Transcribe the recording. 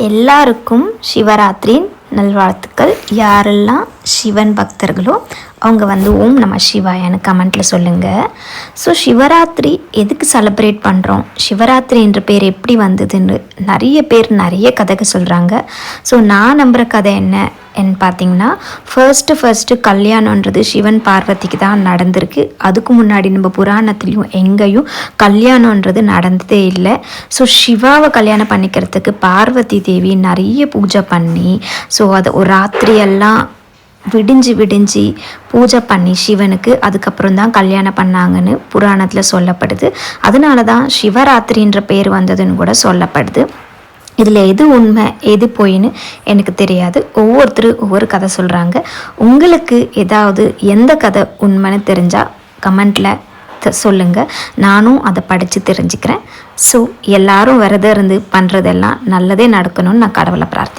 எல்லாருக்கும் சிவராத்திரி நல்வாழ்த்துக்கள். யாரெல்லாம் சிவன் பக்தர்களோ அவங்க ஓம் நம சிவாயன்னு கமெண்ட்டில் சொல்லுங்கள். ஸோ சிவராத்திரி எதுக்கு செலிப்ரேட் பண்ணுறோம், சிவராத்திரி என்ற பேர் எப்படி வந்ததுன்னு நிறைய பேர் நிறைய கதைக்கு சொல்கிறாங்க. ஸோ நான் நம்புகிற கதை என்னன்னு பார்த்தீங்கன்னா, ஃபர்ஸ்ட்டு கல்யாணன்றது சிவன் பார்வதிக்கு தான் நடந்திருக்கு. அதுக்கு முன்னாடி நம்ம புராணத்துலேயும் எங்கேயும் கல்யாணன்றது நடந்ததே இல்லை. ஸோ சிவாவை கல்யாணம் பண்ணிக்கிறதுக்கு பார்வதி தேவி நிறைய பூஜை பண்ணி, ஸோ அதை ஒரு ராத்திரியெல்லாம் விடிஞ்சு பூஜை பண்ணி சிவனுக்கு அதுக்கப்புறம் தான் கல்யாணம் பண்ணாங்கன்னு புராணத்தில் சொல்லப்படுது. அதனால தான் சிவராத்திரின்ற பேர் வந்ததுன்னு கூட சொல்லப்படுது. இதில் எது உண்மை எது பொய்ன்னு எனக்கு தெரியாது. ஒவ்வொருத்தரும் ஒவ்வொரு கதை சொல்கிறாங்க. உங்களுக்கு ஏதாவது எந்த கதை உண்மைன்னு தெரிஞ்சால் கமெண்ட்டில் சொல்லுங்கள். நானும் அதை படித்து தெரிஞ்சுக்கிறேன். ஸோ எல்லாரும் விரதம் இருந்து பண்ணுறதெல்லாம் நல்லதே நடக்கணும்னு நான் கடவுளை பிரார்த்திக்கிறேன்.